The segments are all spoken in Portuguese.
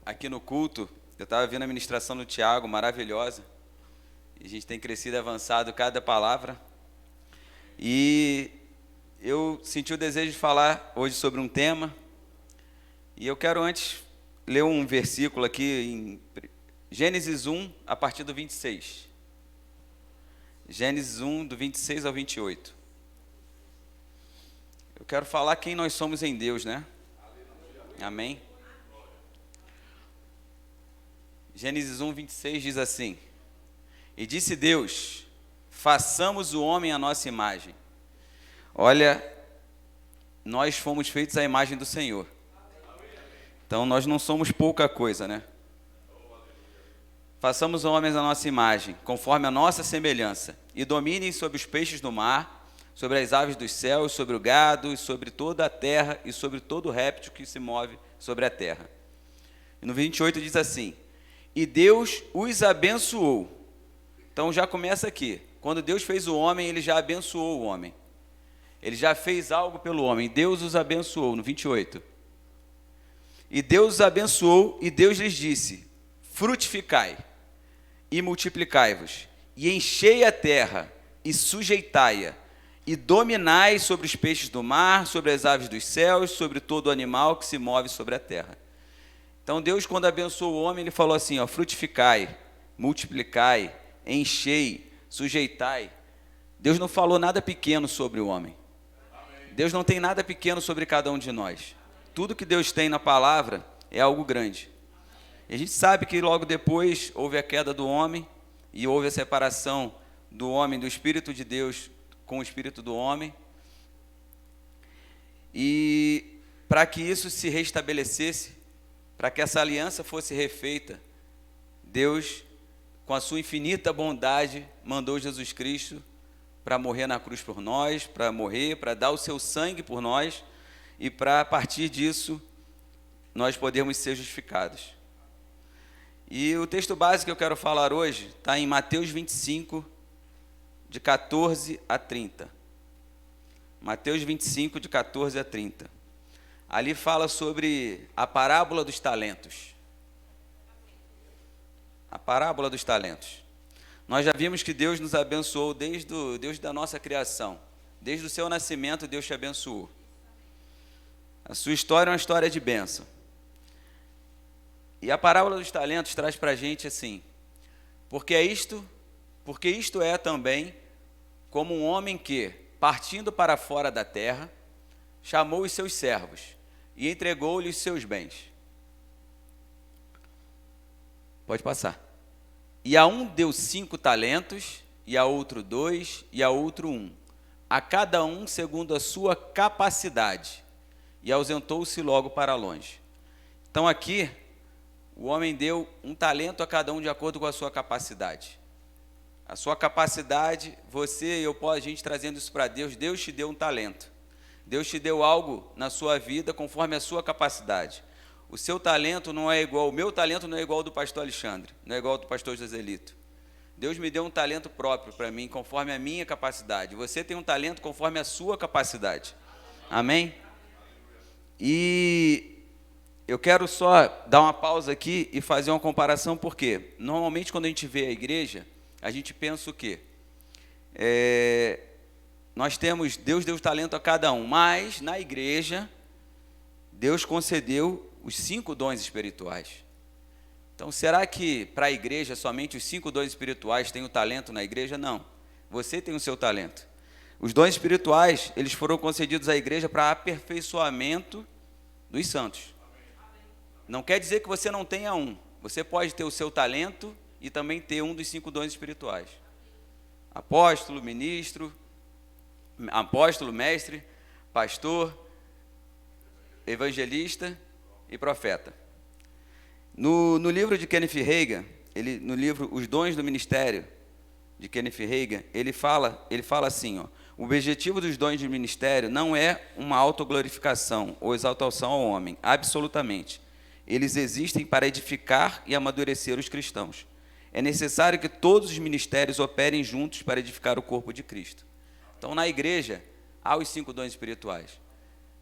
aqui no culto, eu estava vendo a ministração do Tiago, maravilhosa, e a gente tem crescido e avançado cada palavra, e eu senti o desejo de falar hoje sobre um tema, e eu quero antes ler um versículo aqui em Gênesis 1, a partir do 26. Gênesis 1, do 26 ao 28. Eu quero falar quem nós somos em Deus, né? Amém? Gênesis 1, 26 diz assim: E disse Deus, façamos o homem à nossa imagem. Olha, nós fomos feitos à imagem do Senhor. Então nós não somos pouca coisa, né? Façamos o homem à nossa imagem, conforme a nossa semelhança, e dominem sobre os peixes do mar, sobre as aves dos céus, sobre o gado, e sobre toda a terra, e sobre todo réptil que se move sobre a terra. E no 28 diz assim: E Deus os abençoou. Então já começa aqui. Quando Deus fez o homem, Ele já abençoou o homem. Ele já fez algo pelo homem. Deus os abençoou, no 28. E Deus os abençoou, e Deus lhes disse: Frutificai, e multiplicai-vos, e enchei a terra, e sujeitai-a, e dominai sobre os peixes do mar, sobre as aves dos céus, sobre todo animal que se move sobre a terra. Então Deus, quando abençoou o homem, Ele falou assim, ó, frutificai, multiplicai, enchei, sujeitai. Deus não falou nada pequeno sobre o homem. Deus não tem nada pequeno sobre cada um de nós. Tudo que Deus tem na palavra é algo grande. E a gente sabe que logo depois houve a queda do homem e houve a separação do homem, do Espírito de Deus com o Espírito do homem. E para que isso se restabelecesse, para que essa aliança fosse refeita, Deus, com a sua infinita bondade, mandou Jesus Cristo para morrer na cruz por nós, para dar o seu sangue por nós, e para, a partir disso, nós podermos ser justificados. E o texto básico que eu quero falar hoje está em Mateus 25, de 14 a 30. Mateus 25, de 14 a 30. Ali fala sobre a parábola dos talentos. A parábola dos talentos. Nós já vimos que Deus nos abençoou desde a nossa criação. Desde o seu nascimento, Deus te abençoou. A sua história é uma história de bênção. E a parábola dos talentos traz para a gente assim: porque isto é também como um homem que, partindo para fora da terra, chamou os seus servos e entregou-lhes os seus bens. Pode passar. E a um deu 5 talentos, e a outro 2, e a outro 1, a cada um segundo a sua capacidade, e ausentou-se logo para longe. Então aqui, o homem deu um talento a cada um de acordo com a sua capacidade. A sua capacidade, você e eu, a gente trazendo isso para Deus, Deus te deu um talento. Deus te deu algo na sua vida conforme a sua capacidade. O seu talento não é igual, o meu talento não é igual ao do pastor Alexandre, não é igual ao do pastor Joselito. Deus me deu um talento próprio para mim, conforme a minha capacidade. Você tem um talento conforme a sua capacidade. Amém? E eu quero só dar uma pausa aqui e fazer uma comparação, porque normalmente quando a gente vê a igreja, a gente pensa o quê? Nós temos, Deus deu talento a cada um, mas na igreja, Deus concedeu os 5 dons espirituais. Então, será que para a igreja somente os 5 dons espirituais têm o talento na igreja? Não. Você tem o seu talento. Os dons espirituais, eles foram concedidos à igreja para aperfeiçoamento dos santos. Não quer dizer que você não tenha um. Você pode ter o seu talento e também ter um dos 5 dons espirituais. Apóstolo, ministro, apóstolo, mestre, pastor, evangelista e profeta. No livro de Kenneth Hagin, no livro Os Dons do Ministério, de Kenneth Hagin, ele fala assim, ó, o objetivo dos dons de ministério não é uma autoglorificação ou exaltação ao homem, absolutamente. Eles existem para edificar e amadurecer os cristãos. É necessário que todos os ministérios operem juntos para edificar o corpo de Cristo. Então, na igreja, há os 5 dons espirituais.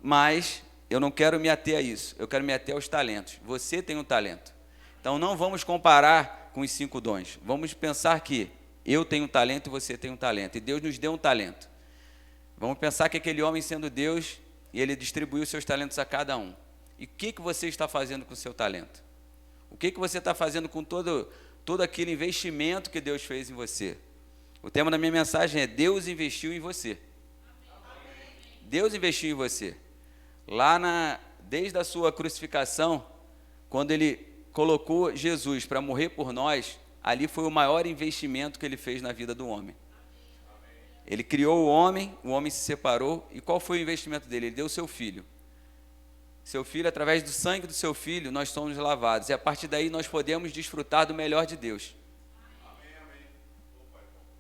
Mas eu não quero me ater a isso, eu quero me ater aos talentos. Você tem um talento. Então, não vamos comparar com os 5 dons. Vamos pensar que eu tenho um talento e você tem um talento. E Deus nos deu um talento. Vamos pensar que aquele homem, sendo Deus, e ele distribuiu seus talentos a cada um. E o que você está fazendo com o seu talento? O que você está fazendo com todo aquele investimento que Deus fez em você? O tema da minha mensagem é: Deus investiu em você. Deus investiu em você. Desde a sua crucificação, quando ele colocou Jesus para morrer por nós, ali foi o maior investimento que ele fez na vida do homem. Ele criou o homem se separou, e qual foi o investimento dele? Ele deu o seu filho. Seu filho, através do sangue do seu filho, nós somos lavados, e a partir daí nós podemos desfrutar do melhor de Deus.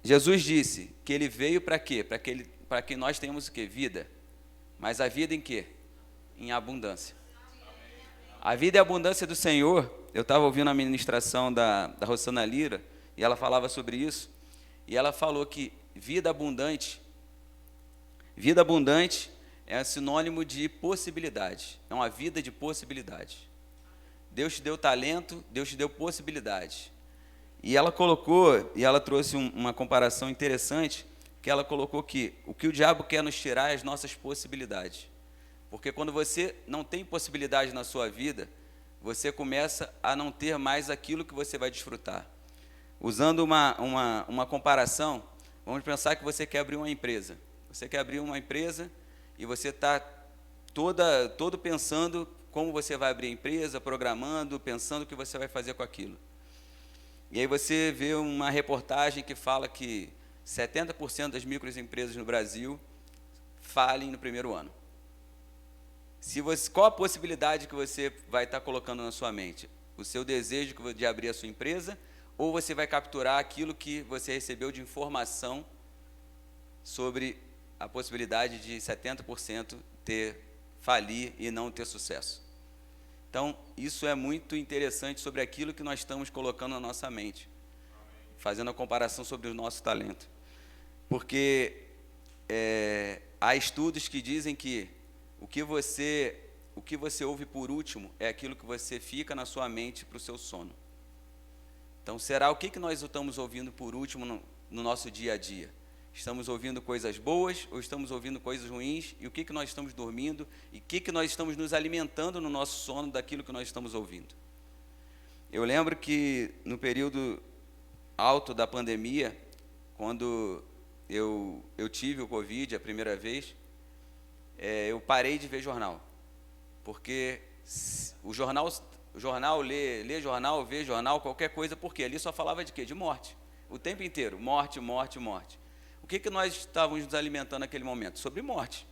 Jesus disse que ele veio para quê? Para que nós tenhamos o quê? Vida. Mas a vida em quê? Em abundância. A vida e a abundância do Senhor. Eu estava ouvindo a ministração da Rosana Lira, e ela falava sobre isso, e ela falou que vida abundante é sinônimo de possibilidade, é uma vida de possibilidade. Deus te deu talento, Deus te deu possibilidade. E ela trouxe uma comparação interessante, que ela colocou que o diabo quer nos tirar é as nossas possibilidades. Porque quando você não tem possibilidade na sua vida, você começa a não ter mais aquilo que você vai desfrutar. Usando uma comparação, vamos pensar que você quer abrir uma empresa. Você quer abrir uma empresa e você está todo pensando como você vai abrir a empresa, programando, pensando o que você vai fazer com aquilo. E aí você vê uma reportagem que fala que 70% das microempresas no Brasil falem no primeiro ano. Qual a possibilidade que você vai estar colocando na sua mente? O seu desejo de abrir a sua empresa, ou você vai capturar aquilo que você recebeu de informação sobre a possibilidade de 70% falir e não ter sucesso? Então, isso é muito interessante sobre aquilo que nós estamos colocando na nossa mente, fazendo a comparação sobre o nosso talento. Porque há estudos que dizem que o que você ouve por último é aquilo que você fica na sua mente para o seu sono. Então, será o que nós estamos ouvindo por último no nosso dia a dia? Estamos ouvindo coisas boas ou estamos ouvindo coisas ruins? E o que nós estamos dormindo? E o que nós estamos nos alimentando no nosso sono daquilo que nós estamos ouvindo? Eu lembro que no período alto da pandemia, quando eu tive o Covid a primeira vez, eu parei de ver jornal. Porque o jornal, ler jornal, ver jornal, qualquer coisa, porque ali só falava de quê? De morte. O tempo inteiro, morte, morte, morte. O que nós estávamos nos alimentando naquele momento? Sobre morte.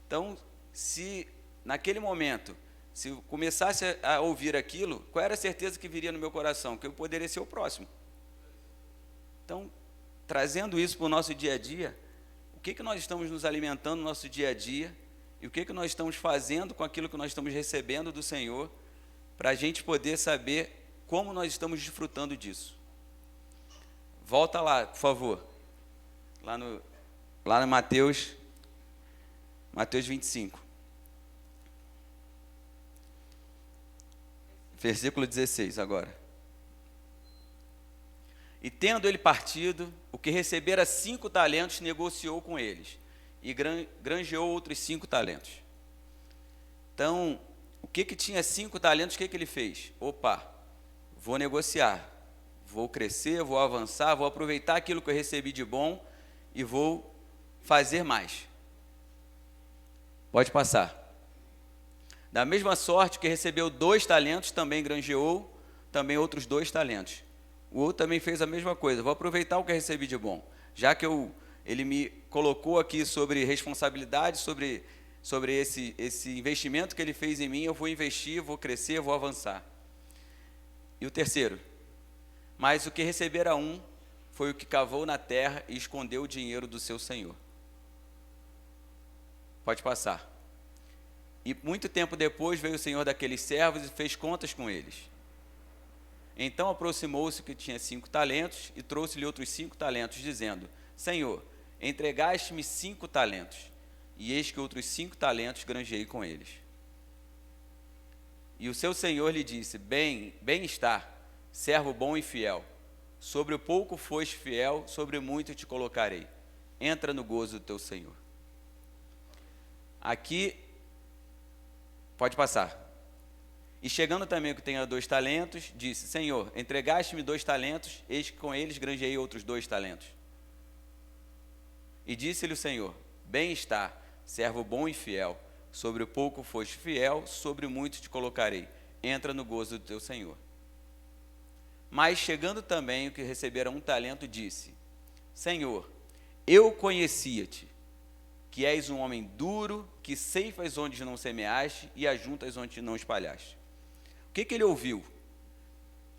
Então, se naquele momento, se eu começasse a ouvir aquilo, qual era a certeza que viria no meu coração? Que eu poderia ser o próximo. Então, trazendo isso para o nosso dia a dia, o que nós estamos nos alimentando no nosso dia a dia e o que nós estamos fazendo com aquilo que nós estamos recebendo do Senhor, para a gente poder saber como nós estamos desfrutando disso. Volta lá, por favor. Lá no Mateus 25. Versículo 16 agora. E tendo ele partido, o que recebera 5 talentos, negociou com eles, e granjeou outros 5 talentos. Então, o que tinha 5 talentos, o que ele fez? Opa, vou negociar, vou crescer, vou avançar, vou aproveitar aquilo que eu recebi de bom e vou fazer mais. Pode passar. Da mesma sorte que recebeu 2 talentos, também granjeou também outros 2 talentos. O outro também fez a mesma coisa. Vou aproveitar o que eu recebi de bom. Já que ele me colocou aqui sobre responsabilidade, sobre esse investimento que ele fez em mim, eu vou investir, vou crescer, vou avançar. E o terceiro? Mas o que recebera um foi o que cavou na terra e escondeu o dinheiro do seu senhor. Pode passar. E muito tempo depois veio o senhor daqueles servos e fez contas com eles. Então aproximou-se o que tinha 5 talentos e trouxe-lhe outros 5 talentos, dizendo: Senhor, entregaste-me 5 talentos. e eis que outros 5 talentos granjeei com eles. E o seu senhor lhe disse: bem está, servo bom e fiel. Sobre o pouco foste fiel, sobre muito te colocarei. Entra no gozo do teu senhor. Aqui, pode passar. E chegando também o que tenha 2 talentos, disse: Senhor, entregaste-me 2 talentos, eis que com eles granjeei outros 2 talentos. E disse-lhe o Senhor: bem está, servo bom e fiel. Sobre o pouco foste fiel, sobre o muito te colocarei. Entra no gozo do teu senhor. Mas chegando também o que recebera 1 talento, disse: Senhor, eu conhecia-te, que és um homem duro, que ceifas onde não semeaste e ajuntas onde não espalhaste. O que ele ouviu?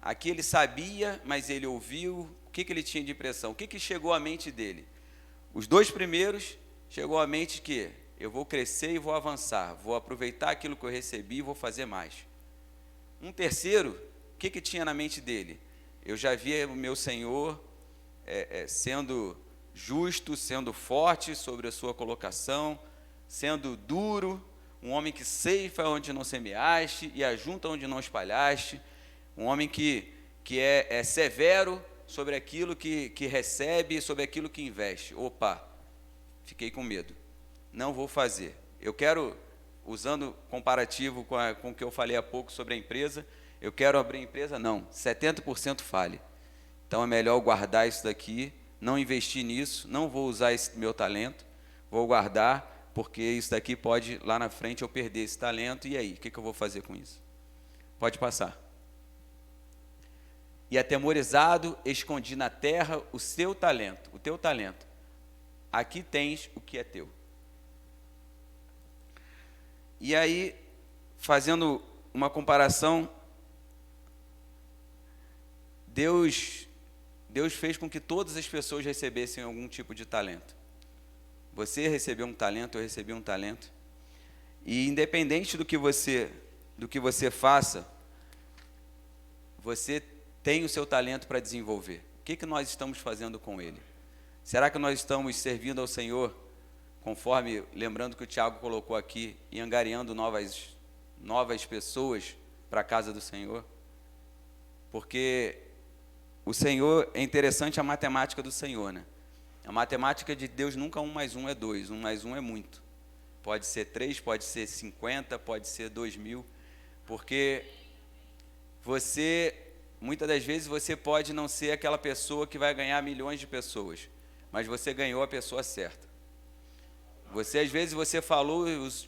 Aqui ele sabia, mas ele ouviu. O que ele tinha de impressão? O que chegou à mente dele? Os 2 primeiros, chegou à mente que eu vou crescer e vou avançar, vou aproveitar aquilo que eu recebi e vou fazer mais. Um terceiro, o que tinha na mente dele? Eu já via o meu Senhor sendo justo, sendo forte sobre a sua colocação, sendo duro, um homem que ceifa onde não semeaste e ajunta onde não espalhaste, um homem que é severo sobre aquilo que recebe e sobre aquilo que investe. Opa, fiquei com medo. Não vou fazer. Eu quero, usando comparativo com o que eu falei há pouco sobre a empresa, eu quero abrir a empresa? Não, 70% fale. Então é melhor guardar isso daqui, não investir nisso, não vou usar esse meu talento, vou guardar, porque isso daqui pode, lá na frente, eu perder esse talento, e aí, o que eu vou fazer com isso? Pode passar. E atemorizado, escondi na terra o seu talento, o teu talento. Aqui tens o que é teu. E aí, fazendo uma comparação, Deus fez com que todas as pessoas recebessem algum tipo de talento. Você recebeu um talento, eu recebi um talento. E independente do que você faça, você tem o seu talento para desenvolver. O que nós estamos fazendo com ele? Será que nós estamos servindo ao Senhor, conforme, lembrando que o Tiago colocou aqui, e angariando novas pessoas para a casa do Senhor? Porque o Senhor, é interessante a matemática do Senhor, né? A matemática de Deus nunca 1 mais 1 é 2, 1 mais 1 é muito. Pode ser 3, pode ser 50, pode ser 2.000, porque muitas das vezes você pode não ser aquela pessoa que vai ganhar milhões de pessoas, mas você ganhou a pessoa certa. Às vezes você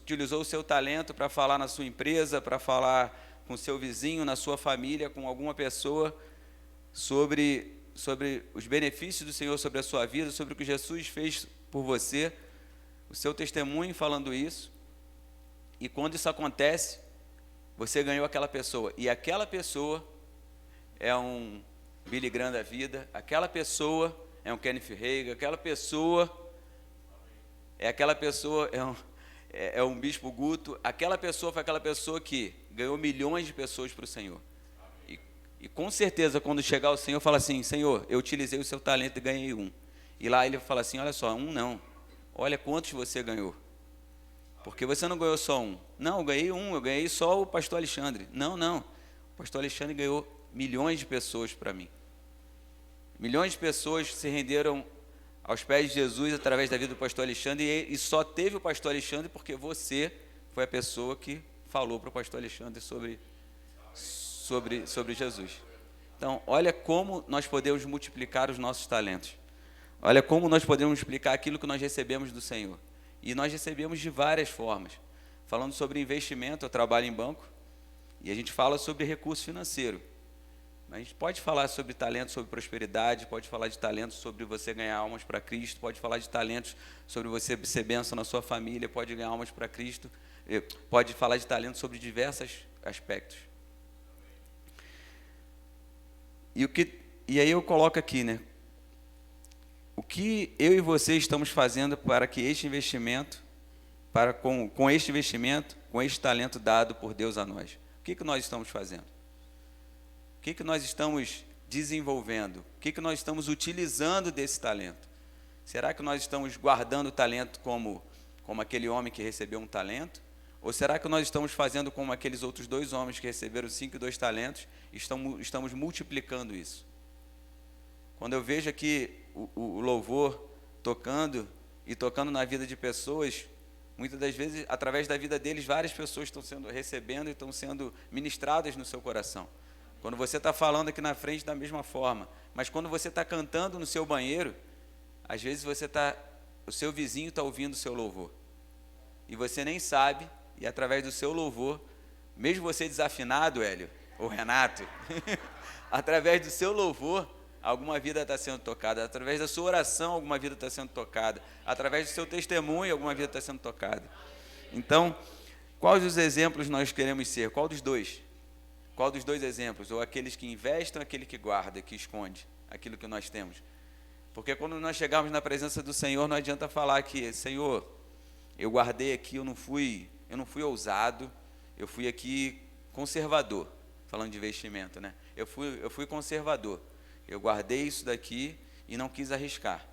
utilizou o seu talento para falar na sua empresa, para falar com o seu vizinho, na sua família, com alguma pessoa, sobre os benefícios do Senhor sobre a sua vida, sobre o que Jesus fez por você, o seu testemunho falando isso, e quando isso acontece, você ganhou aquela pessoa, e aquela pessoa é um Billy Graham da vida, aquela pessoa é um Kenneth Hagin, aquela pessoa é um Bispo Guto, aquela pessoa foi aquela pessoa que ganhou milhões de pessoas para o Senhor. E com certeza, quando chegar o Senhor, fala assim: Senhor, eu utilizei o seu talento e ganhei 1. E lá ele fala assim: olha só, 1 não. Olha quantos você ganhou. Porque você não ganhou só 1. Não, eu ganhei 1, eu ganhei só o pastor Alexandre. Não. O pastor Alexandre ganhou milhões de pessoas para mim. Milhões de pessoas se renderam aos pés de Jesus através da vida do pastor Alexandre. E só teve o pastor Alexandre porque você foi a pessoa que falou para o pastor Alexandre sobre Jesus. Então, olha como nós podemos multiplicar os nossos talentos. Olha como nós podemos multiplicar aquilo que nós recebemos do Senhor. E nós recebemos de várias formas. Falando sobre investimento, eu trabalho em banco, e a gente fala sobre recurso financeiro. Mas a gente pode falar sobre talento, sobre prosperidade, pode falar de talentos sobre você ganhar almas para Cristo, pode falar de talentos sobre você ser bênção na sua família, pode ganhar almas para Cristo, pode falar de talentos sobre diversos aspectos. E aí eu coloco aqui, né? O que eu e você estamos fazendo para que este investimento, com este investimento, com este talento dado por Deus a nós? O que nós estamos fazendo? O que nós estamos desenvolvendo? O que nós estamos utilizando desse talento? Será que nós estamos guardando o talento como como aquele homem que recebeu um talento? Ou será que nós estamos fazendo como aqueles outros 2 homens que receberam 5 e 2 talentos, e estamos multiplicando isso? Quando eu vejo aqui o louvor tocando, e tocando na vida de pessoas, muitas das vezes, através da vida deles, várias pessoas estão recebendo e estão sendo ministradas no seu coração. Quando você está falando aqui na frente, da mesma forma. Mas quando você está cantando no seu banheiro, às vezes o seu vizinho está ouvindo o seu louvor. E você nem sabe, e através do seu louvor, mesmo você desafinado, Hélio, ou Renato, através do seu louvor, alguma vida está sendo tocada. Através da sua oração, alguma vida está sendo tocada. Através do seu testemunho, alguma vida está sendo tocada. Então, quais os exemplos nós queremos ser? Qual dos dois? Qual dos 2 exemplos? Ou aqueles que investem, ou aquele que guarda, que esconde aquilo que nós temos? Porque quando nós chegarmos na presença do Senhor, não adianta falar que, Senhor, eu guardei aqui, eu não fui ousado, eu fui aqui conservador, falando de investimento, né? Eu fui conservador, eu guardei isso daqui e não quis arriscar.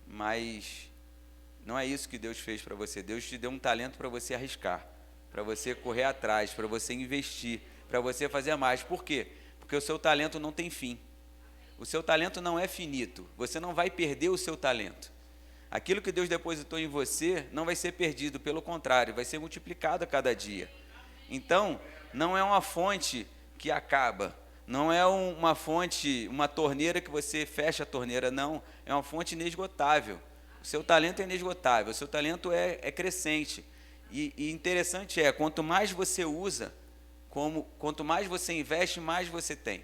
Mas não é isso que Deus fez para você. Deus te deu um talento para você arriscar, para você correr atrás, para você investir, para você fazer mais. Por quê? Porque o seu talento não tem fim. O seu talento não é finito. Você não vai perder o seu talento. Aquilo que Deus depositou em você não vai ser perdido, pelo contrário, vai ser multiplicado a cada dia. Então, não é uma fonte que acaba, não é uma fonte, uma torneira que você fecha a torneira, não, é uma fonte inesgotável. O seu talento é inesgotável, o seu talento é crescente. E interessante quanto mais você usa, quanto mais você investe, mais você tem.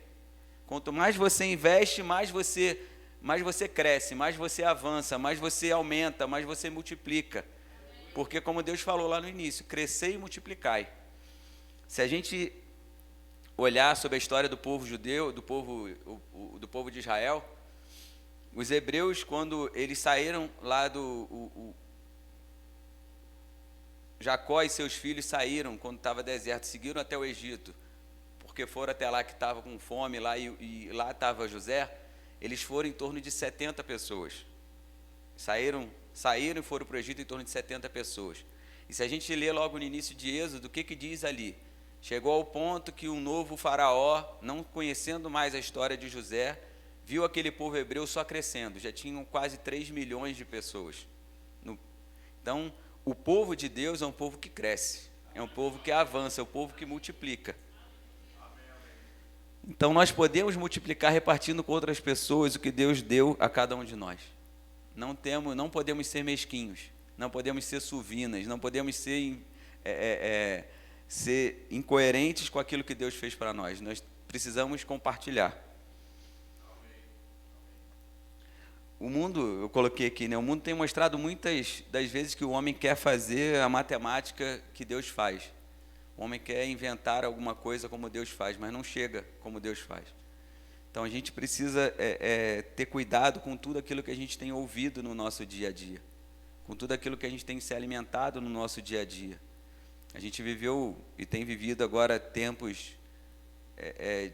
Quanto mais você investe, mais você cresce, mais você avança, mais você aumenta, mais você multiplica. Porque como Deus falou lá no início, crescei e multiplicai. Se a gente olhar sobre a história do povo judeu, do povo de Israel, os hebreus, quando eles saíram lá Jacó e seus filhos saíram quando estava deserto, seguiram até o Egito, porque foram até lá que estava com fome, lá e lá estava José. Eles foram em torno de 70 pessoas. Saíram e foram para o Egito em torno de 70 pessoas. E se a gente ler logo no início de Êxodo, o que diz ali? Chegou ao ponto que um novo faraó, não conhecendo mais a história de José, viu aquele povo hebreu só crescendo. Já tinham quase 3 milhões de pessoas. Então, o povo de Deus é um povo que cresce, é um povo que avança, é um povo que multiplica. Então nós podemos multiplicar repartindo com outras pessoas o que Deus deu a cada um de nós. Não podemos ser mesquinhos, não podemos ser suvinas, não podemos ser incoerentes com aquilo que Deus fez para nós. Nós precisamos compartilhar. O mundo, eu coloquei aqui, né? O mundo tem mostrado muitas das vezes que o homem quer fazer a matemática que Deus faz. O homem quer inventar alguma coisa como Deus faz, mas não chega como Deus faz. Então a gente precisa ter cuidado com tudo aquilo que a gente tem ouvido no nosso dia a dia, com tudo aquilo que a gente tem se alimentado no nosso dia a dia. A gente viveu e tem vivido agora tempos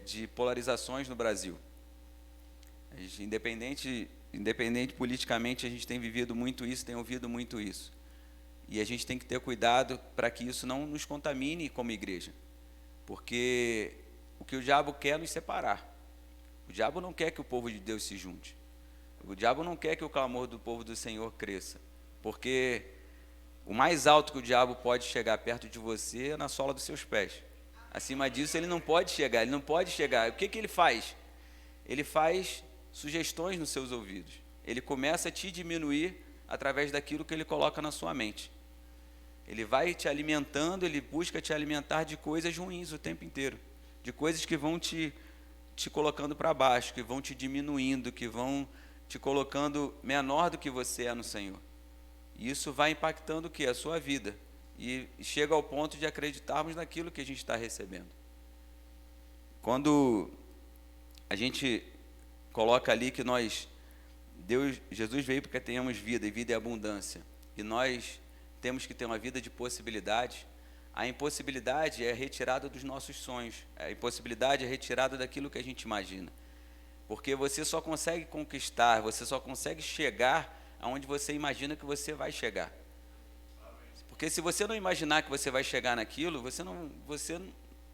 de polarizações no Brasil. A gente, independente politicamente, a gente tem vivido muito isso, tem ouvido muito isso. E a gente tem que ter cuidado para que isso não nos contamine como igreja. Porque o que o diabo quer é nos separar. O diabo não quer que o povo de Deus se junte. O diabo não quer que o clamor do povo do Senhor cresça. Porque o mais alto que o diabo pode chegar perto de você é na sola dos seus pés. Acima disso ele não pode chegar, O que ele faz? Ele faz sugestões nos seus ouvidos. Ele começa a te diminuir através daquilo que ele coloca na sua mente. Ele vai te alimentando, ele busca te alimentar de coisas ruins o tempo inteiro, de coisas que vão te colocando para baixo, que vão te diminuindo, que vão te colocando menor do que você é no Senhor. E isso vai impactando o quê? A sua vida. E chega ao ponto de acreditarmos naquilo que a gente está recebendo. Quando a gente coloca ali que Jesus veio para que tenhamos vida, e vida é abundância. E nós temos que ter uma vida de possibilidades. A impossibilidade é retirada dos nossos sonhos. A impossibilidade é retirada daquilo que a gente imagina. Porque você só consegue conquistar, você só consegue chegar aonde você imagina que você vai chegar. Porque se você não imaginar que você vai chegar naquilo, você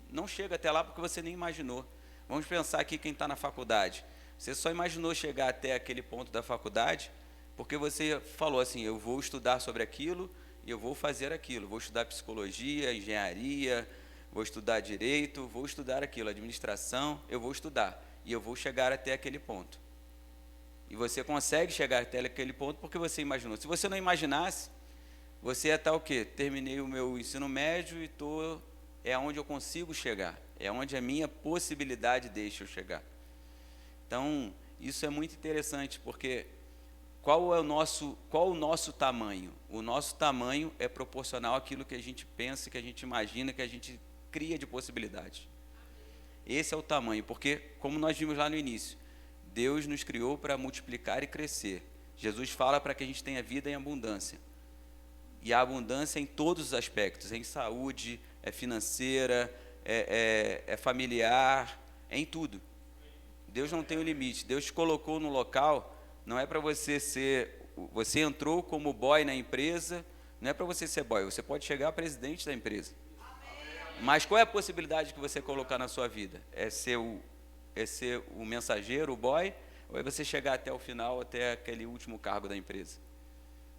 não chega até lá porque você nem imaginou. Vamos pensar aqui quem está na faculdade. Você só imaginou chegar até aquele ponto da faculdade porque você falou assim, eu vou estudar sobre aquilo e eu vou fazer aquilo. Vou estudar psicologia, engenharia, vou estudar direito, vou estudar aquilo, administração, eu vou estudar. E eu vou chegar até aquele ponto. E você consegue chegar até aquele ponto porque você imaginou. Se você não imaginasse, você ia estar o quê? Terminei o meu ensino médio e é onde eu consigo chegar. É onde a minha possibilidade deixa eu chegar. Então, isso é muito interessante, porque qual o nosso tamanho? O nosso tamanho é proporcional àquilo que a gente pensa, que a gente imagina, que a gente cria de possibilidades. Esse é o tamanho, porque, como nós vimos lá no início, Deus nos criou para multiplicar e crescer. Jesus fala para que a gente tenha vida em abundância. E a abundância em todos os aspectos, em saúde, é financeira, é familiar, é em tudo. Deus não tem um limite. Deus te colocou no local, não é para você você entrou como boy na empresa, não é para você ser boy, você pode chegar a presidente da empresa. Mas qual é a possibilidade que você colocar na sua vida? É ser o mensageiro, o boy, ou é você chegar até o final, até aquele último cargo da empresa?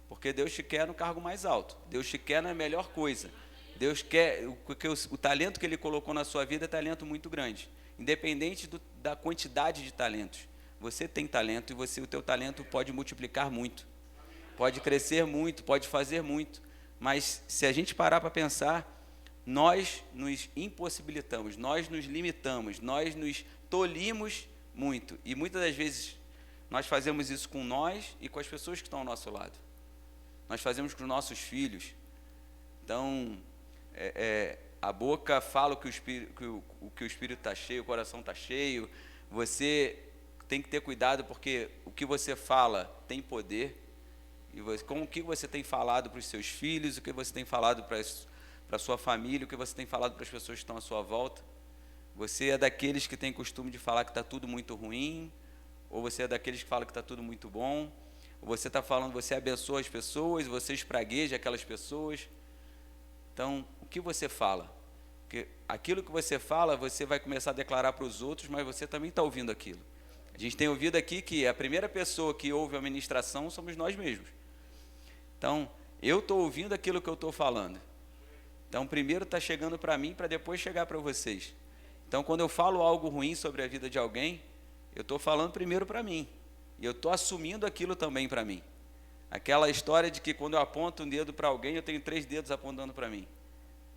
Porque Deus te quer no cargo mais alto, Deus te quer na melhor coisa. Deus quer, porque o talento que Ele colocou na sua vida é talento muito grande. Independente da quantidade de talentos. Você tem talento e o teu talento pode multiplicar muito. Pode crescer muito, pode fazer muito. Mas se a gente parar para pensar, nós nos impossibilitamos, nós nos limitamos, nós nos tolimos muito. E muitas das vezes nós fazemos isso com nós e com as pessoas que estão ao nosso lado. Nós fazemos com os nossos filhos. Então, a boca fala o que o espírito está cheio, o coração está cheio. Você tem que ter cuidado, porque o que você fala tem poder. E o que você tem falado para os seus filhos, o que você tem falado para a sua família, o que você tem falado para as pessoas que estão à sua volta. Você é daqueles que tem costume de falar que está tudo muito ruim, ou você é daqueles que fala que está tudo muito bom, ou você está falando, você abençoa as pessoas, você espragueja aquelas pessoas. Então, o que você fala? Porque aquilo que você fala, você vai começar a declarar para os outros, mas você também está ouvindo aquilo. A gente tem ouvido aqui que a primeira pessoa que ouve a ministração somos nós mesmos. Então, eu estou ouvindo aquilo que eu estou falando. Então, primeiro está chegando para mim, para depois chegar para vocês. Então, quando eu falo algo ruim sobre a vida de alguém, eu estou falando primeiro para mim. E eu estou assumindo aquilo também para mim. Aquela história de que quando eu aponto um dedo para alguém, eu tenho 3 dedos apontando para mim.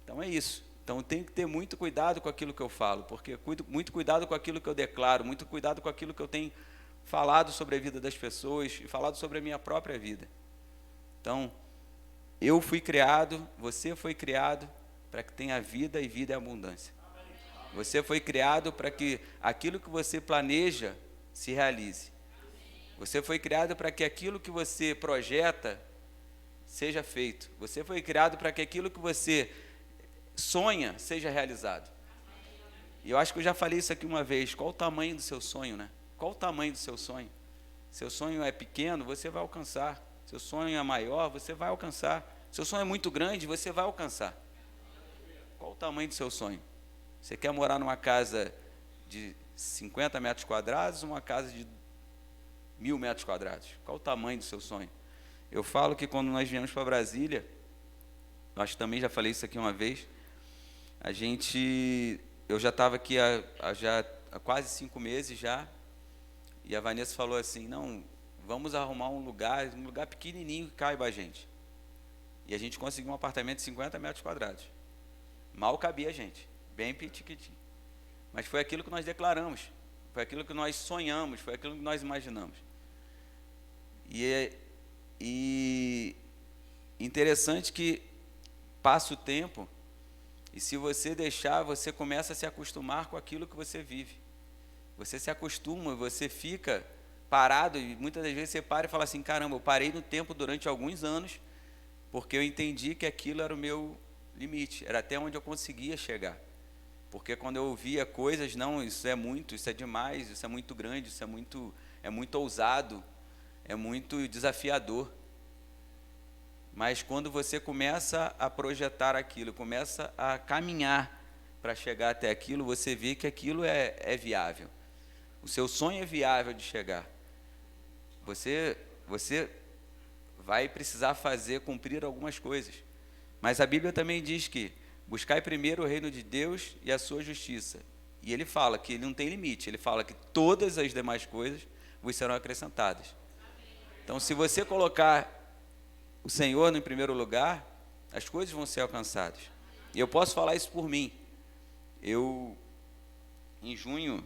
Então é isso. Então eu tenho que ter muito cuidado com aquilo que eu falo, porque muito cuidado com aquilo que eu declaro, muito cuidado com aquilo que eu tenho falado sobre a vida das pessoas e falado sobre a minha própria vida. Então, eu fui criado, você foi criado para que tenha vida e vida em abundância. Você foi criado para que aquilo que você planeja se realize. Você foi criado para que aquilo que você projeta seja feito. Você foi criado para que aquilo que você sonha seja realizado. E eu acho que eu já falei isso aqui uma vez. Qual o tamanho do seu sonho, né? Qual o tamanho do seu sonho? Seu sonho é pequeno, você vai alcançar. Seu sonho é maior, você vai alcançar. Seu sonho é muito grande, você vai alcançar. Qual o tamanho do seu sonho? Você quer morar numa casa de 50 metros quadrados ou uma casa de 1.000 metros quadrados? Qual o tamanho do seu sonho? Eu falo que quando nós viemos para Brasília, eu acho que também já falei isso aqui uma vez, eu já estava aqui há quase 5 meses já, e a Vanessa falou assim, não, vamos arrumar um lugar pequenininho que caiba a gente. E a gente conseguiu um apartamento de 50 metros quadrados. Mal cabia a gente, bem pitiquitinho. Mas foi aquilo que nós declaramos, foi aquilo que nós sonhamos, foi aquilo que nós imaginamos. E interessante que passa o tempo, e se você deixar, você começa a se acostumar com aquilo que você vive. Você se acostuma, você fica parado, e muitas das vezes você para e fala assim, caramba, eu parei no tempo durante alguns anos, porque eu entendi que aquilo era o meu limite, era até onde eu conseguia chegar. Porque quando eu ouvia coisas, não, isso é muito, isso é demais, isso é muito grande, isso é muito ousado, é muito desafiador. Mas quando você começa a projetar aquilo, começa a caminhar para chegar até aquilo, você vê que aquilo é viável. O seu sonho é viável de chegar. Você vai precisar cumprir algumas coisas. Mas a Bíblia também diz que buscai primeiro o reino de Deus e a sua justiça. E ele fala que ele não tem limite, ele fala que todas as demais coisas vos serão acrescentadas. Então, se você colocar o Senhor em primeiro lugar, as coisas vão ser alcançadas. E eu posso falar isso por mim. Em junho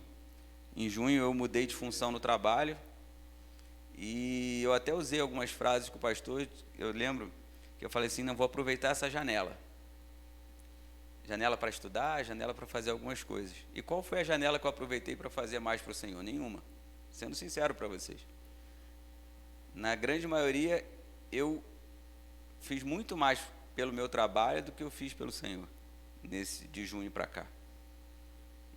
eu mudei de função no trabalho, e eu até usei algumas frases com o pastor. Eu lembro que eu falei assim: não, vou aproveitar essa janela para estudar, janela para fazer algumas coisas. E qual foi a janela que eu aproveitei para fazer mais para o Senhor? Nenhuma, sendo sincero para vocês. Na grande maioria, eu fiz muito mais pelo meu trabalho do que eu fiz pelo Senhor, de junho para cá.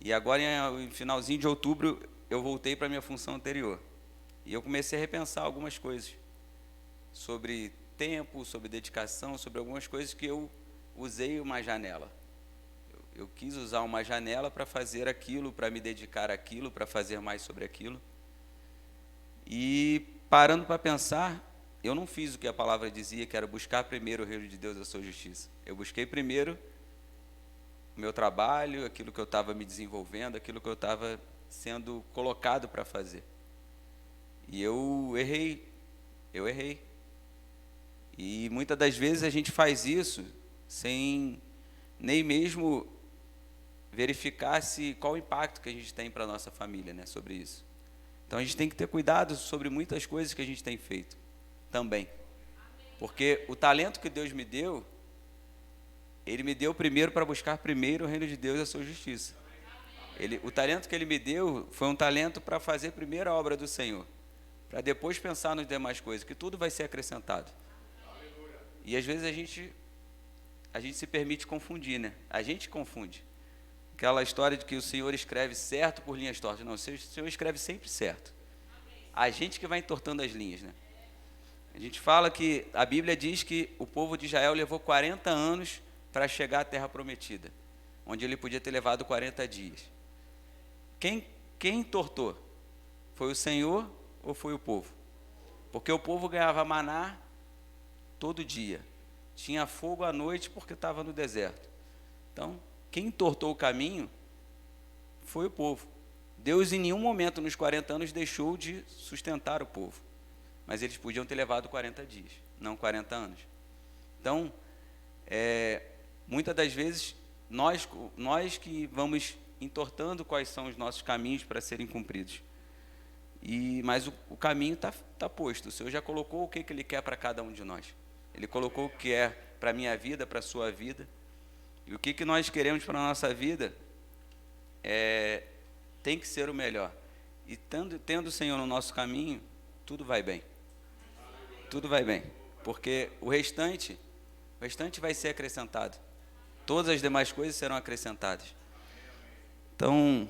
E agora, em finalzinho de outubro, eu voltei para a minha função anterior. E eu comecei a repensar algumas coisas, sobre tempo, sobre dedicação, sobre algumas coisas que eu usei uma janela. Eu quis usar uma janela para fazer aquilo, para me dedicar àquilo, para fazer mais sobre aquilo. E parando para pensar, eu não fiz o que a palavra dizia, que era buscar primeiro o reino de Deus e a sua justiça. Eu busquei primeiro o meu trabalho, aquilo que eu estava me desenvolvendo, aquilo que eu estava sendo colocado para fazer. E eu errei. E muitas das vezes a gente faz isso sem nem mesmo verificar qual o impacto que a gente tem para a nossa família, né, sobre isso. Então a gente tem que ter cuidado sobre muitas coisas que a gente tem feito também. Porque o talento que Deus me deu, Ele me deu primeiro para buscar primeiro o reino de Deus e a sua justiça. O talento que Ele me deu foi um talento para fazer primeiro a obra do Senhor, para depois pensar nas demais coisas, que tudo vai ser acrescentado. E às vezes a gente se permite confundir, né? A gente confunde. Aquela história de que o Senhor escreve certo por linhas tortas. Não, o Senhor escreve sempre certo. A gente que vai entortando as linhas, né? A gente fala que a Bíblia diz que o povo de Israel levou 40 anos para chegar à terra prometida, onde ele podia ter levado 40 dias. Quem entortou? Foi o Senhor ou foi o povo? Porque o povo ganhava maná todo dia, tinha fogo à noite porque estava no deserto. Então, quem entortou o caminho foi o povo. Deus em nenhum momento nos 40 anos deixou de sustentar o povo, mas eles podiam ter levado 40 dias, não 40 anos. Então, muitas das vezes, nós que vamos entortando quais são os nossos caminhos para serem cumpridos. Mas o caminho está posto. O Senhor já colocou o que Ele quer para cada um de nós. Ele colocou o que é para a minha vida, para a sua vida. E o que nós queremos para a nossa vida tem que ser o melhor. E tendo o Senhor no nosso caminho, tudo vai bem. Tudo vai bem. Porque o restante vai ser acrescentado. Todas as demais coisas serão acrescentadas. Então,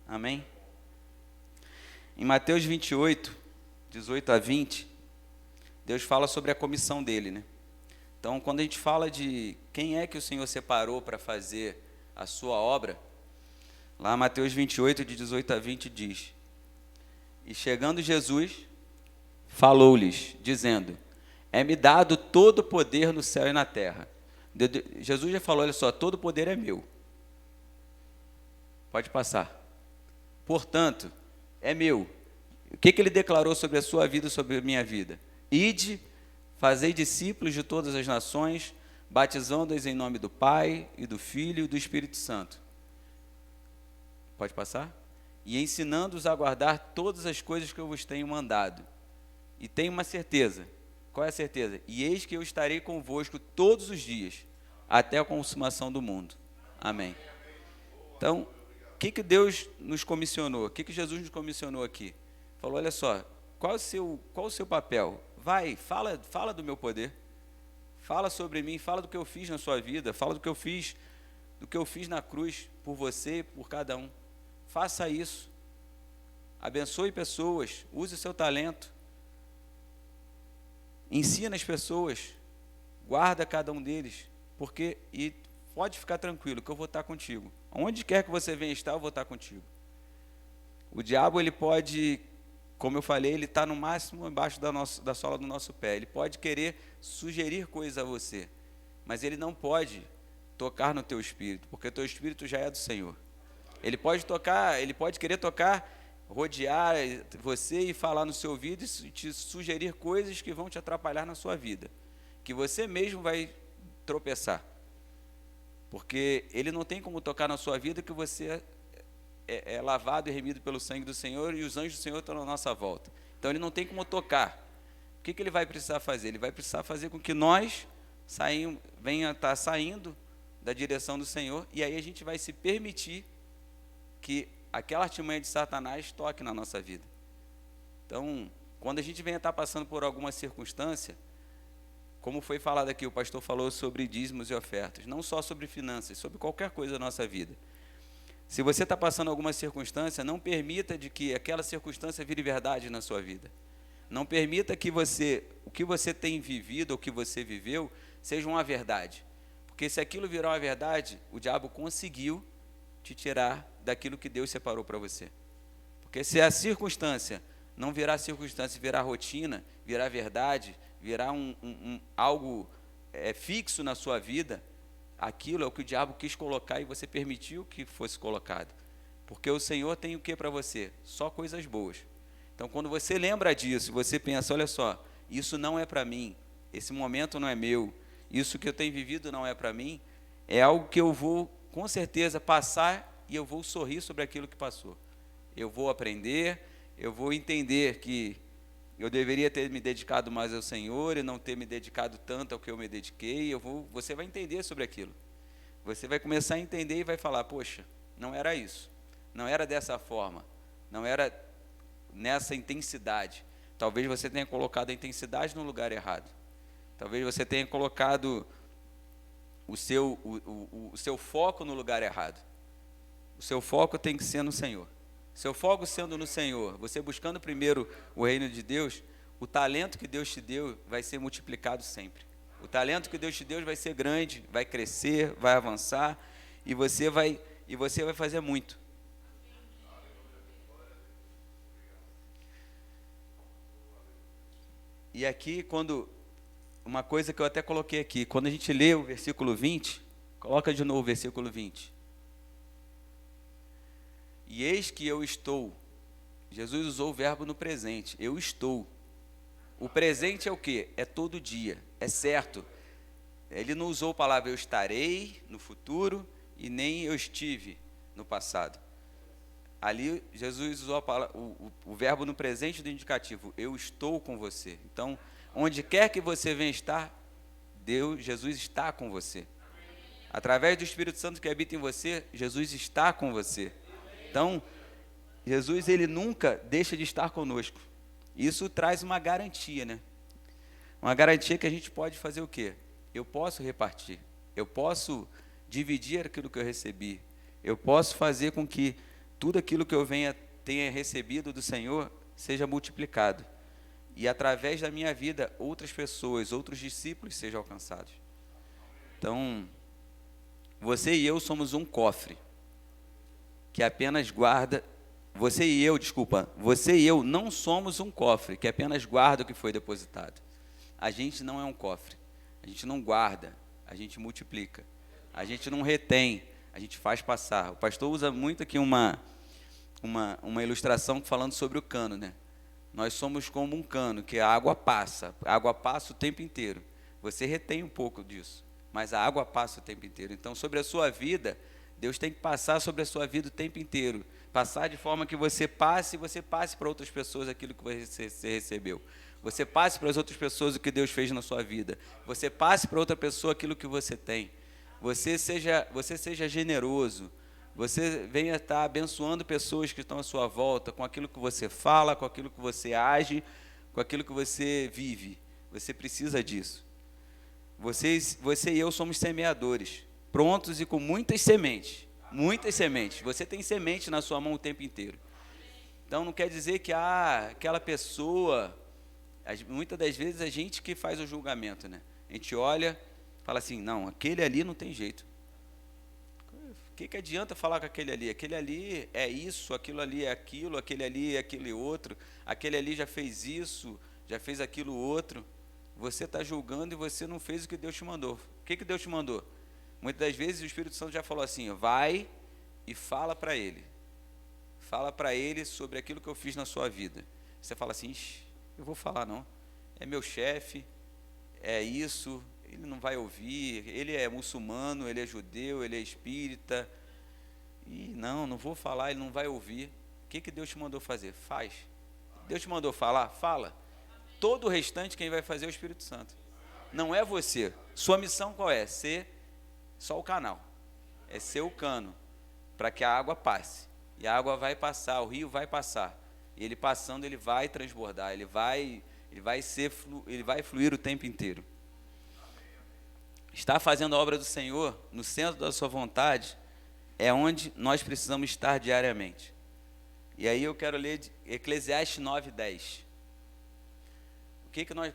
amém? Em Mateus 28, 18 a 20, Deus fala sobre a comissão dele, né? Então, quando a gente fala de quem é que o Senhor separou para fazer a sua obra, lá Mateus 28, de 18 a 20, diz: E chegando Jesus, falou-lhes, dizendo: É-me dado todo o poder no céu e na terra. Jesus já falou, olha só, todo o poder é meu. Pode passar. Portanto, é meu. O que ele declarou sobre a sua vida e sobre a minha vida? Ide, fazei discípulos de todas as nações, batizando-os em nome do Pai, e do Filho e do Espírito Santo. Pode passar? E ensinando-os a guardar todas as coisas que eu vos tenho mandado. E tenho uma certeza. Qual é a certeza? E eis que eu estarei convosco todos os dias, até a consumação do mundo. Amém. Então, o que Deus nos comissionou? O que Jesus nos comissionou aqui? Falou, olha só, qual o seu papel? Vai, fala do meu poder. Fala sobre mim, fala do que eu fiz na sua vida, fala do que eu fiz na cruz por você e por cada um. Faça isso. Abençoe pessoas, use o seu talento. ensina as pessoas, guarda cada um deles, e pode ficar tranquilo que eu vou estar contigo. Onde quer que você venha estar, eu vou estar contigo. O diabo, ele pode, como eu falei, ele está no máximo embaixo da sola do nosso pé. Ele pode querer sugerir coisas a você, mas ele não pode tocar no teu espírito, porque o teu espírito já é do Senhor. Ele pode querer tocar, rodear você e falar no seu ouvido e te sugerir coisas que vão te atrapalhar na sua vida, que você mesmo vai tropeçar, porque ele não tem como tocar na sua vida, que você é lavado e remido pelo sangue do Senhor, e os anjos do Senhor estão na nossa volta. Então ele não tem como tocar. O que ele vai precisar fazer? Ele vai precisar fazer com que nós venha estar saindo da direção do Senhor, e aí a gente vai se permitir que aquela artimanha de Satanás toque na nossa vida. Então, quando a gente venha estar passando por alguma circunstância, como foi falado aqui, o pastor falou sobre dízimos e ofertas, não só sobre finanças, sobre qualquer coisa da nossa vida. Se você está passando alguma circunstância, não permita de que aquela circunstância vire verdade na sua vida. Não permita que o que você tem vivido, ou o que você viveu, seja uma verdade. Porque se aquilo virar uma verdade, o diabo conseguiu te tirar daquilo que Deus separou para você. Porque se a circunstância não virar circunstância, virar rotina, virar verdade, virar algo fixo na sua vida, aquilo é o que o diabo quis colocar e você permitiu que fosse colocado. Porque o Senhor tem o que para você? Só coisas boas. Então, quando você lembra disso, você pensa, olha só, isso não é para mim, esse momento não é meu, isso que eu tenho vivido não é para mim, é algo que eu vou, com certeza, passar e eu vou sorrir sobre aquilo que passou. Eu vou aprender, eu vou entender que eu deveria ter me dedicado mais ao Senhor e não ter me dedicado tanto ao que eu me dediquei. Você vai entender sobre aquilo. Você vai começar a entender e vai falar, poxa, não era isso, não era dessa forma, não era nessa intensidade. Talvez você tenha colocado a intensidade no lugar errado. Talvez você tenha colocado o seu foco no lugar errado. O seu foco tem que ser no Senhor. Seu foco sendo no Senhor, você buscando primeiro o reino de Deus, o talento que Deus te deu vai ser multiplicado sempre. O talento que Deus te deu vai ser grande, vai crescer, vai avançar, e você vai fazer muito. E aqui, uma coisa que eu até coloquei aqui, quando a gente lê o versículo 20, coloca de novo o versículo 20. E eis que eu estou. Jesus usou o verbo no presente. Eu estou. O presente é o quê? É todo dia. É certo. Ele não usou a palavra eu estarei no futuro e nem eu estive no passado. Ali, Jesus usou o verbo no presente do indicativo. Eu estou com você. Então, onde quer que você venha estar, Jesus está com você. Através do Espírito Santo que habita em você, Jesus está com você. Então, Jesus, ele nunca deixa de estar conosco. Isso traz uma garantia, né? Uma garantia que a gente pode fazer o quê? Eu posso repartir, eu posso dividir aquilo que eu recebi, eu posso fazer com que tudo aquilo que eu tenha recebido do Senhor seja multiplicado. E através da minha vida, outras pessoas, outros discípulos sejam alcançados. Então, você e eu somos um cofre que apenas guarda, você e eu não somos um cofre que apenas guarda o que foi depositado. A gente não é um cofre, a gente não guarda, a gente multiplica, a gente não retém, a gente faz passar. O pastor usa muito aqui uma ilustração falando sobre o cano, né? Nós somos como um cano, que a água passa o tempo inteiro. Você retém um pouco disso, mas a água passa o tempo inteiro. Então, sobre a sua vida, Deus tem que passar sobre a sua vida o tempo inteiro. Passar de forma que você passe para outras pessoas aquilo que você recebeu. Você passe para as outras pessoas o que Deus fez na sua vida. Você passe para outra pessoa aquilo que você tem. Você seja generoso. Você venha estar abençoando pessoas que estão à sua volta com aquilo que você fala, com aquilo que você age, com aquilo que você vive. Você precisa disso. Você e eu somos semeadores, prontos e com muitas sementes. Muitas sementes. Você tem semente na sua mão o tempo inteiro. Então não quer dizer que aquela pessoa Muitas das vezes a gente que faz o julgamento, né? A gente olha, fala assim, não, aquele ali não tem jeito. O que adianta falar com aquele ali? Aquele ali é isso, aquilo ali é aquilo, aquele ali é aquele outro, aquele ali já fez isso, já fez aquilo outro. Você está julgando e você não fez o que Deus te mandou. O que Deus te mandou? Muitas das vezes o Espírito Santo já falou assim, vai e fala para ele. Fala para ele sobre aquilo que eu fiz na sua vida. Você fala assim, eu vou falar não. É meu chefe, é isso, ele não vai ouvir, ele é muçulmano, ele é judeu, ele é espírita. E não vou falar, ele não vai ouvir. O que Deus te mandou fazer? Faz. Deus te mandou falar? Fala. Todo o restante quem vai fazer é o Espírito Santo. Não é você. Sua missão qual é? Ser só o canal. É ser o cano, para que a água passe. E a água vai passar, o rio vai passar. E ele passando, ele vai transbordar, ele vai fluir o tempo inteiro. Estar fazendo a obra do Senhor no centro da sua vontade é onde nós precisamos estar diariamente. E aí eu quero ler Eclesiastes 9:10.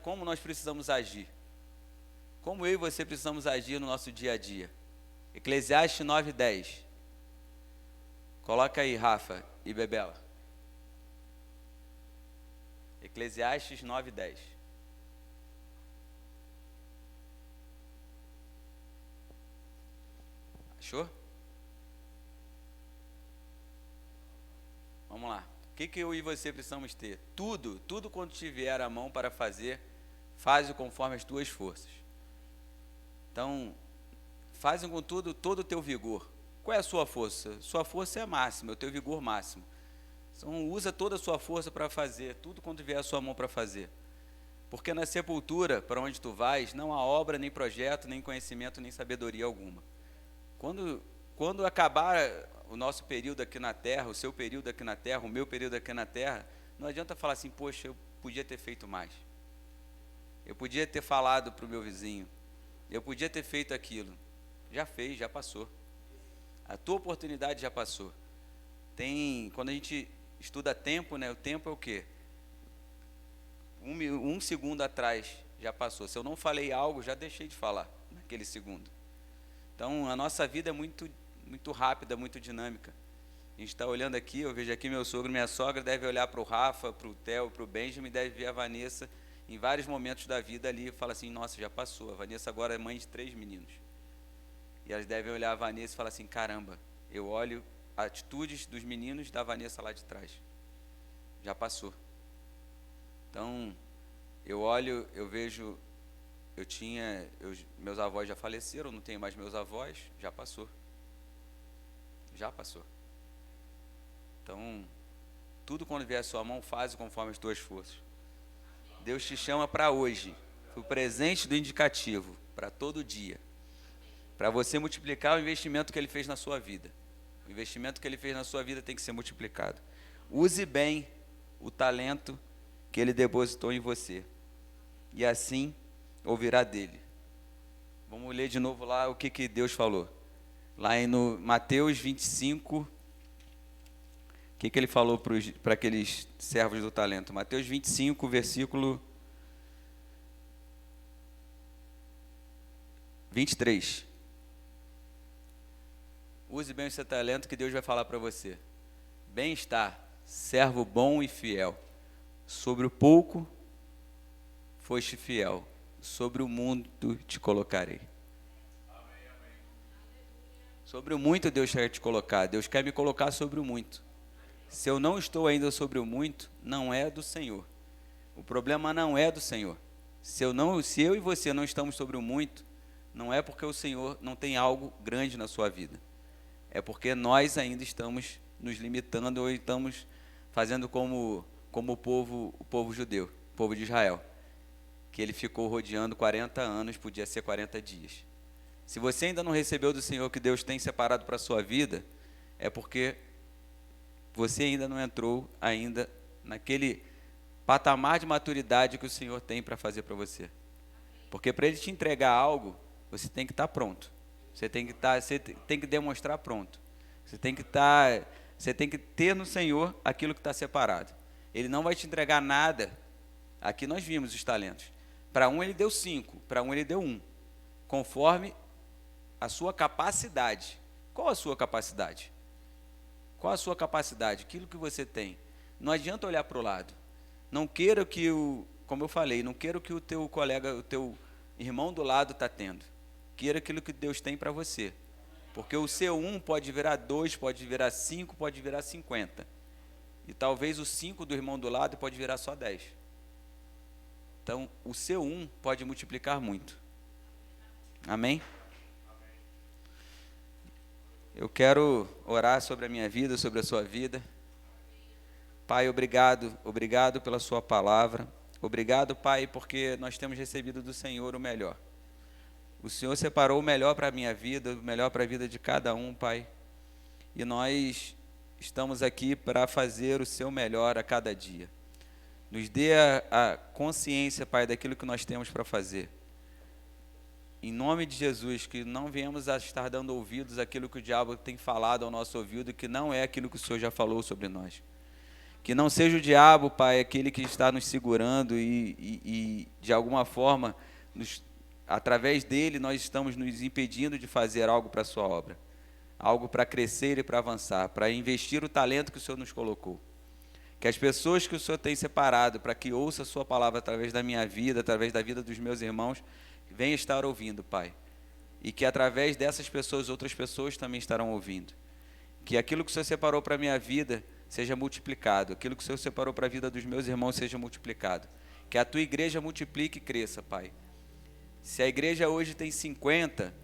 Como nós precisamos agir? Como eu e você precisamos agir no nosso dia a dia? Eclesiastes 9:10. Coloca aí, Rafa e Bebela. Eclesiastes 9:10. Achou? Vamos lá. O que eu e você precisamos ter? Tudo quanto tiver à mão para fazer, faz-o conforme as tuas forças. Então, fazem com tudo todo o teu vigor. Qual é a sua força? Sua força é a máxima, é o teu vigor máximo. Então, usa toda a sua força para fazer, tudo quanto vier à sua mão para fazer. Porque na sepultura, para onde tu vais, não há obra, nem projeto, nem conhecimento, nem sabedoria alguma. Quando acabar o nosso período aqui na Terra, o seu período aqui na Terra, o meu período aqui na Terra, não adianta falar assim, poxa, eu podia ter feito mais. Eu podia ter falado para o meu vizinho. Eu podia ter feito aquilo. Já fez, já passou. A tua oportunidade já passou. Quando a gente estuda tempo, né? O tempo é o quê? Um segundo atrás já passou. Se eu não falei algo, já deixei de falar naquele segundo. Então, a nossa vida é muito rápida, muito dinâmica. A gente está olhando aqui, eu vejo aqui meu sogro, minha sogra, deve olhar para o Rafa, para o Theo, para o Benjamin, deve ver a Vanessa, em vários momentos da vida ali, e fala assim, nossa, já passou. A Vanessa agora é mãe de 3 meninos. E elas devem olhar a Vanessa e falar assim, caramba, eu olho atitudes dos meninos da Vanessa lá de trás. Já passou. Então, eu olho, eu vejo, meus avós já faleceram, não tenho mais meus avós, já passou. Já passou. Então, tudo quando vier à sua mão, faz conforme as tuas forças. Deus te chama para hoje, o presente do indicativo, para todo dia. Para você multiplicar o investimento que Ele fez na sua vida. O investimento que Ele fez na sua vida tem que ser multiplicado. Use bem o talento que Ele depositou em você. E assim ouvirá dele. Vamos ler de novo lá o que Deus falou. Lá no Mateus 25, o que Ele falou para aqueles servos do talento? Mateus 25, versículo 23. Use bem o seu talento que Deus vai falar para você. Bem-estar, servo bom e fiel. Sobre o pouco foste fiel, sobre o muito te colocarei. Sobre o muito Deus quer te colocar. Deus quer me colocar sobre o muito. Se eu não estou ainda sobre o muito, não é do Senhor. O problema não é do Senhor. Se eu e você não estamos sobre o muito, não é porque o Senhor não tem algo grande na sua vida. É porque nós ainda estamos nos limitando ou estamos fazendo como o povo judeu, o povo de Israel, que ele ficou rodeando 40 anos, podia ser 40 dias. Se você ainda não recebeu do Senhor que Deus tem separado para a sua vida, é porque você ainda não entrou ainda naquele patamar de maturidade que o Senhor tem para fazer para você. Porque para Ele te entregar algo, você tem que estar pronto. Você tem que demonstrar pronto. Você tem que ter no Senhor aquilo que está separado. Ele não vai te entregar nada Aqui nós vimos os talentos. Para um ele deu 5, para um ele deu 1, conforme a sua capacidade. Qual a sua capacidade? Qual a sua capacidade? Aquilo que você tem. Não adianta olhar para o lado. Não queira que como eu falei, não queira que o teu colega, o teu irmão do lado está tendo. Queira aquilo que Deus tem para você. Porque o seu 1 pode virar 2, pode virar 5, pode virar 50. E talvez o 5 do irmão do lado pode virar só 10. Então, o seu 1 pode multiplicar muito. Amém? Eu quero orar sobre a minha vida, sobre a sua vida. Pai, obrigado pela sua palavra. Obrigado, Pai, porque nós temos recebido do Senhor o melhor. O Senhor separou o melhor para a minha vida, o melhor para a vida de cada um, Pai. E nós estamos aqui para fazer o seu melhor a cada dia. Nos dê a consciência, Pai, daquilo que nós temos para fazer. Em nome de Jesus, que não venhamos a estar dando ouvidos àquilo que o diabo tem falado ao nosso ouvido, que não é aquilo que o Senhor já falou sobre nós. Que não seja o diabo, Pai, aquele que está nos segurando e de alguma forma, através dele, nós estamos nos impedindo de fazer algo para a sua obra. Algo para crescer e para avançar, para investir o talento que o Senhor nos colocou. Que as pessoas que o Senhor tem separado para que ouça a sua palavra através da minha vida, através da vida dos meus irmãos, venham estar ouvindo, Pai. E que através dessas pessoas, outras pessoas também estarão ouvindo. Que aquilo que o Senhor separou para a minha vida seja multiplicado. Aquilo que o Senhor separou para a vida dos meus irmãos seja multiplicado. Que a tua igreja multiplique e cresça, Pai. Se a igreja hoje tem 50,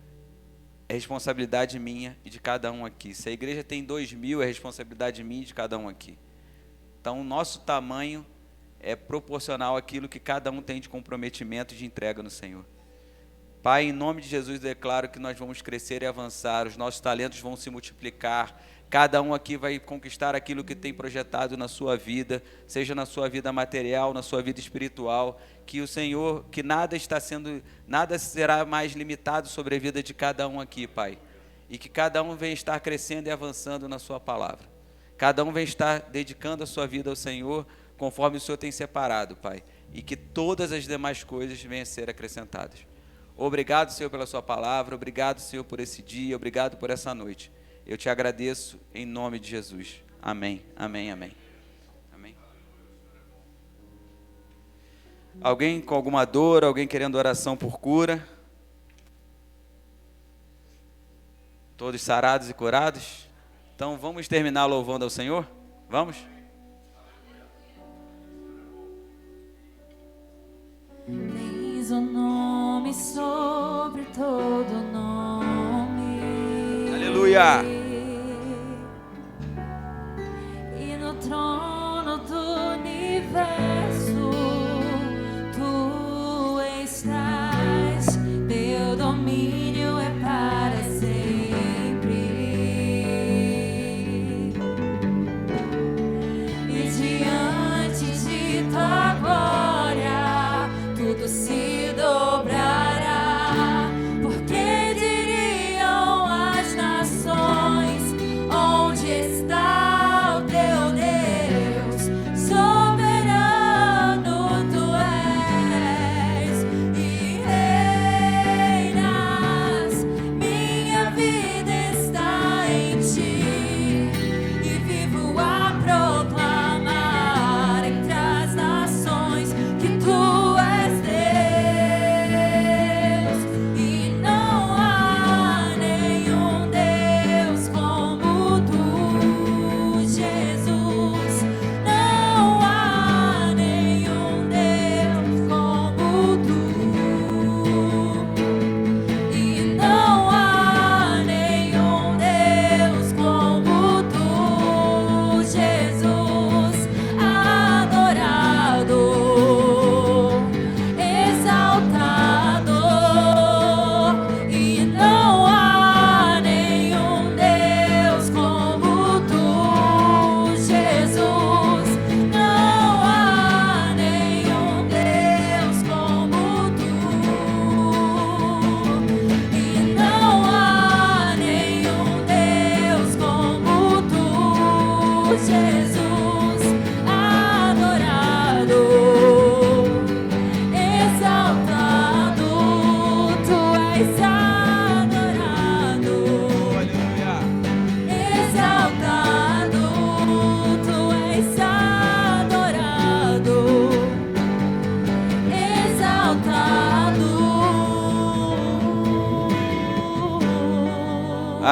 é responsabilidade minha e de cada um aqui. Se a igreja tem 2.000, é responsabilidade minha e de cada um aqui. Então, o nosso tamanho é proporcional àquilo que cada um tem de comprometimento e de entrega no Senhor. Pai, em nome de Jesus, declaro que nós vamos crescer e avançar, os nossos talentos vão se multiplicar, cada um aqui vai conquistar aquilo que tem projetado na sua vida, seja na sua vida material, na sua vida espiritual, que o Senhor, que nada será mais limitado sobre a vida de cada um aqui, Pai, e que cada um venha estar crescendo e avançando na sua palavra. Cada um vem estar dedicando a sua vida ao Senhor, conforme o Senhor tem separado, Pai. E que todas as demais coisas venham a ser acrescentadas. Obrigado, Senhor, pela sua palavra. Obrigado, Senhor, por esse dia. Obrigado por essa noite. Eu te agradeço em nome de Jesus. Amém, amém, amém. Amém. Alguém com alguma dor, alguém querendo oração por cura? Todos sarados e curados? Então, vamos terminar louvando ao Senhor? Vamos? Tens o nome sobre todo nome. Aleluia! E no trono do universo, tu estás, teu domínio é para sempre. Tua glória, tudo se dobrará, porque diriam as nações.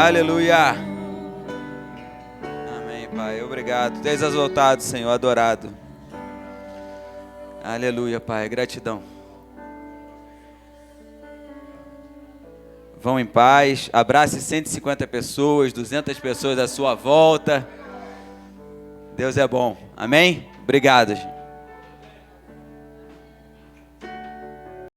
Aleluia. Amém, Pai. Obrigado. Tu és exaltado, Senhor, adorado. Aleluia, Pai. Gratidão. Vão em paz. Abrace 150 pessoas, 200 pessoas à sua volta. Deus é bom. Amém? Obrigado, gente.